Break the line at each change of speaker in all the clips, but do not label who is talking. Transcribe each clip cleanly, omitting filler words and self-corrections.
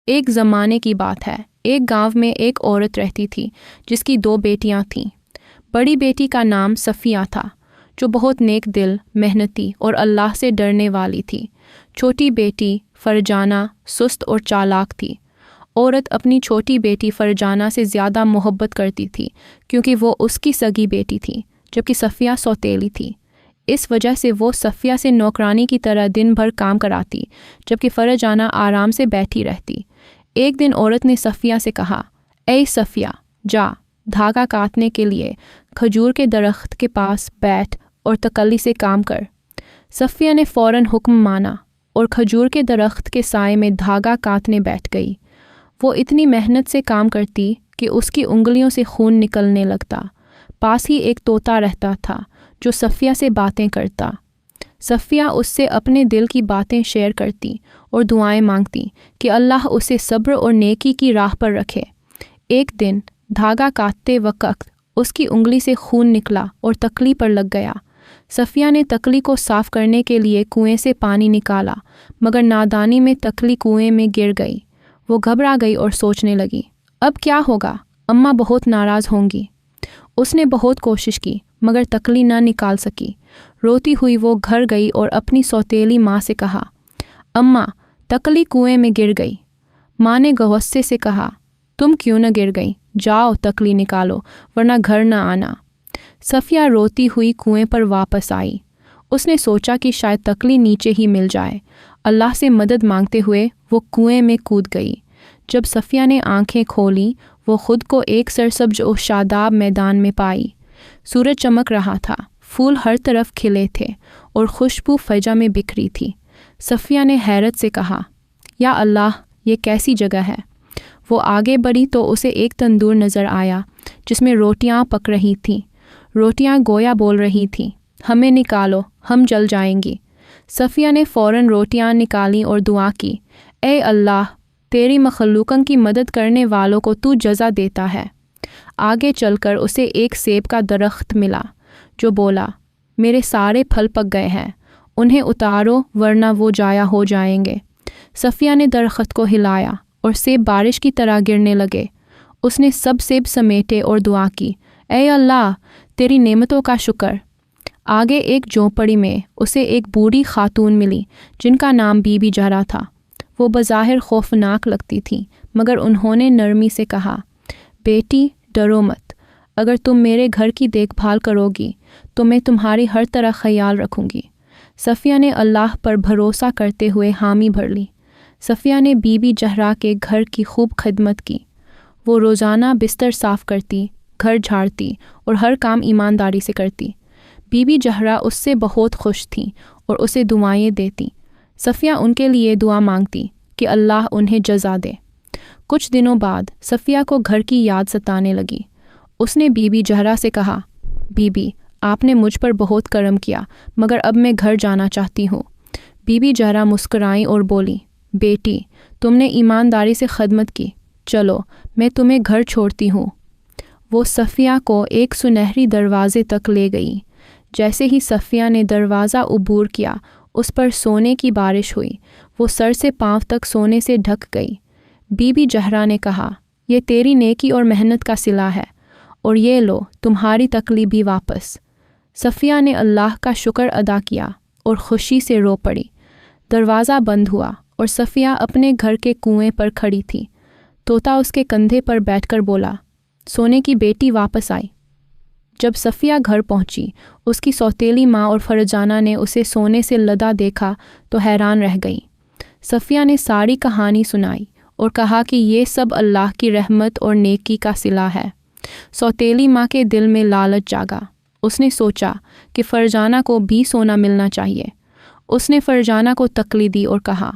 ایک زمانے کی بات ہے، ایک گاؤں میں ایک عورت رہتی تھی جس کی 2 بیٹیاں تھیں۔ بڑی بیٹی کا نام صفیہ تھا، جو بہت نیک دل، محنتی اور اللہ سے ڈرنے والی تھی۔ چھوٹی بیٹی فرجانہ سست اور چالاک تھی۔ عورت اپنی چھوٹی بیٹی فرجانہ سے زیادہ محبت کرتی تھی کیونکہ وہ اس کی سگی بیٹی تھی، جبکہ صفیہ سوتیلی تھی۔ اس وجہ سے وہ صفیہ سے نوکرانی کی طرح دن بھر کام کراتی، جبکہ فرجانہ آرام سے بیٹھی رہتی۔ ایک دن عورت نے صفیہ سے کہا، اے صفیہ، جا دھاگا کاٹنے کے لیے کھجور کے درخت کے پاس بیٹھ اور تکلی سے کام کر۔ صفیہ نے فوراً حکم مانا اور کھجور کے درخت کے سائے میں دھاگا کاٹنے بیٹھ گئی۔ وہ اتنی محنت سے کام کرتی کہ اس کی انگلیوں سے خون نکلنے لگتا۔ پاس ہی ایک طوطا رہتا تھا جو صفیہ سے باتیں کرتا۔ صفیہ اس سے اپنے دل کی باتیں شیئر کرتی اور دعائیں مانگتی کہ اللہ اسے صبر اور نیکی کی راہ پر رکھے۔ ایک دن دھاگا کاٹتے وقت اس کی انگلی سے خون نکلا اور تکلی پر لگ گیا۔ صفیہ نے تکلی کو صاف کرنے کے لیے کنویں سے پانی نکالا، مگر نادانی میں تکلی کنویں میں گر گئی۔ وہ گھبرا گئی اور سوچنے لگی، اب کیا ہوگا؟ اماں بہت ناراض ہوں گی۔ اس نے بہت کوشش کی مگر تکلی نہ نکال سکی۔ روتی ہوئی وہ گھر گئی اور اپنی سوتیلی ماں سے کہا، اماں، تکلی کنویں میں گر گئی۔ ماں نے غصے سے کہا، تم کیوں نہ گر گئی؟ جاؤ تکلی نکالو ورنہ گھر نہ آنا۔ صفیہ روتی ہوئی کنویں پر واپس آئی۔ اس نے سوچا کہ شاید تکلی نیچے ہی مل جائے۔ اللہ سے مدد مانگتے ہوئے وہ کنویں میں کود گئی۔ جب صفیہ نے آنکھیں کھولیں، وہ خود کو ایک سرسبز و شاداب میدان میں پائی۔ سورج چمک رہا تھا، پھول ہر طرف کھلے تھے اور خوشبو فضا میں بکھری تھی۔ صفیہ نے حیرت سے کہا، یا اللہ، یہ کیسی جگہ ہے؟ وہ آگے بڑھی تو اسے ایک تندور نظر آیا جس میں روٹیاں پک رہی تھیں۔ روٹیاں گویا بول رہی تھیں، ہمیں نکالو، ہم جل جائیں گی۔ صفیہ نے فوراً روٹیاں نکالیں اور دعا کی، اے اللہ، تیری مخلوقن کی مدد کرنے والوں کو تو جزا دیتا ہے۔ آگے چل کر اسے ایک سیب کا درخت ملا جو بولا، میرے سارے پھل پک گئے ہیں، انہیں اتارو ورنہ وہ ضائع ہو جائیں گے۔ صفیہ نے درخت کو ہلایا اور سیب بارش کی طرح گرنے لگے۔ اس نے سب سیب سمیٹے اور دعا کی، اے اللہ، تیری نعمتوں کا شکر۔ آگے ایک جھونپڑی میں اسے ایک بوڑھی خاتون ملی جن کا نام بی بی زہرا تھا۔ وہ بظاہر خوفناک لگتی تھیں مگر انہوں نے نرمی سے کہا، بیٹی ڈرو مت، اگر تم میرے گھر کی دیکھ بھال کرو گی تو میں تمہاری ہر طرح خیال رکھوں گی۔ صفیہ نے اللہ پر بھروسہ کرتے ہوئے حامی بھر لی۔ صفیہ نے بی بی زہرا کے گھر کی خوب خدمت کی۔ وہ روزانہ بستر صاف کرتی، گھر جھاڑتی اور ہر کام ایمانداری سے کرتی۔ بی بی زہرا اس سے بہت خوش تھیں اور اسے دعائیں دیتی۔ صفیہ ان کے لیے دعا مانگتی کہ اللہ انہیں جزا دے۔ کچھ دنوں بعد صفیہ کو گھر کی یاد ستانے لگی۔ اس نے بی بی زہرا سے کہا، بی بی، آپ نے مجھ پر بہت کرم کیا مگر اب میں گھر جانا چاہتی ہوں۔ بی بی زہرا مسکرائیں اور بولی، بیٹی، تم نے ایمانداری سے خدمت کی، چلو میں تمہیں گھر چھوڑتی ہوں۔ وہ صفیہ کو ایک سنہری دروازے تک لے گئی۔ جیسے ہی صفیہ نے دروازہ عبور کیا، اس پر سونے کی بارش ہوئی۔ وہ سر سے پاؤں تک سونے سے ڈھک گئی۔ بی بی زہرا نے کہا، یہ تیری نیکی اور محنت کا صلہ ہے، اور یہ لو تمہاری تکلی بھی واپس۔ صفیہ نے اللہ کا شکر ادا کیا اور خوشی سے رو پڑی۔ دروازہ بند ہوا اور صفیہ اپنے گھر کے کنویں پر کھڑی تھی۔ طوطا اس کے کندھے پر بیٹھ کر بولا، سونے کی بیٹی واپس آئی۔ جب صفیہ گھر پہنچی، اس کی سوتیلی ماں اور فرجانہ نے اسے سونے سے لدا دیکھا تو حیران رہ گئیں۔ صفیہ نے ساری کہانی سنائی اور کہا کہ یہ سب اللہ کی رحمت اور نیکی کا صلہ ہے۔ سوتیلی ماں کے دل میں لالچ جاگا۔ اس نے سوچا کہ فرجانہ کو بھی سونا ملنا چاہیے۔ اس نے فرجانہ کو تکلی دی اور کہا،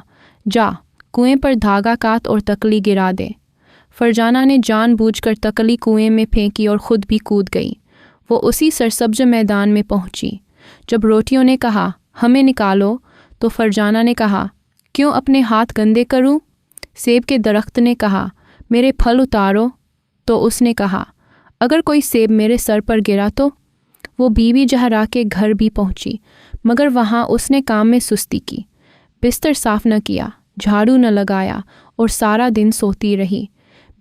جا کنویں پر دھاگا کاٹ اور تکلی گرا دے۔ فرجانہ نے جان بوجھ کر تکلی کنویں میں پھینکی اور خود بھی کود گئی۔ وہ اسی سرسبز میدان میں پہنچی۔ جب روٹیوں نے کہا، ہمیں نکالو، تو فرجانہ نے کہا، کیوں اپنے ہاتھ گندے کروں؟ سیب کے درخت نے کہا، میرے پھل اتارو، تو اس نے کہا، اگر کوئی سیب میرے سر پر گرا تو؟ وہ بی بی زہرا کے گھر بھی پہنچی مگر وہاں اس نے کام میں سستی کی، بستر صاف نہ کیا، جھاڑو نہ لگایا اور سارا دن سوتی رہی۔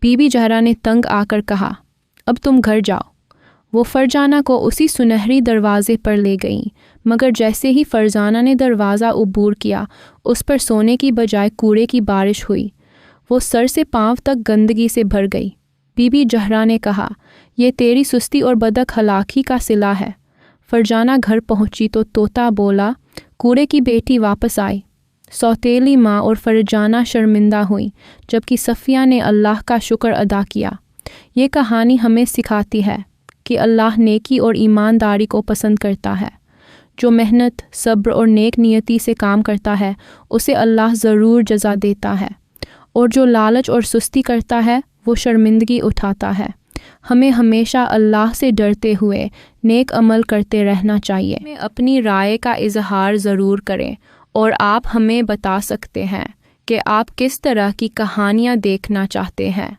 بی بی زہرا نے تنگ آ کر کہا، اب تم گھر جاؤ۔ وہ فرزانہ کو اسی سنہری دروازے پر لے گئیں، مگر جیسے ہی فرزانہ نے دروازہ عبور کیا، اس پر سونے کی بجائے کوڑے کی بارش ہوئی۔ وہ سر سے پاؤں تک گندگی سے بھر گئی۔ بی بی زہرا نے کہا، یہ تیری سستی اور بد اخلاقی کا صلہ ہے۔ فرزانہ گھر پہنچی تو طوطا بولا، کوڑے کی بیٹی واپس آئی۔ سوتیلی ماں اور فرزانہ شرمندہ ہوئیں، جبکہ صفیہ نے اللہ کا شکر ادا کیا۔ یہ کہانی ہمیں سکھاتی ہے کہ اللہ نیکی اور ایمانداری کو پسند کرتا ہے۔ جو محنت، صبر اور نیک نیتی سے کام کرتا ہے، اسے اللہ ضرور جزا دیتا ہے، اور جو لالچ اور سستی کرتا ہے، وہ شرمندگی اٹھاتا ہے۔ ہمیں ہمیشہ اللہ سے ڈرتے ہوئے نیک عمل کرتے رہنا چاہیے۔ ہمیں اپنی رائے کا اظہار ضرور کریں، اور آپ ہمیں بتا سکتے ہیں کہ آپ کس طرح کی کہانیاں دیکھنا چاہتے ہیں۔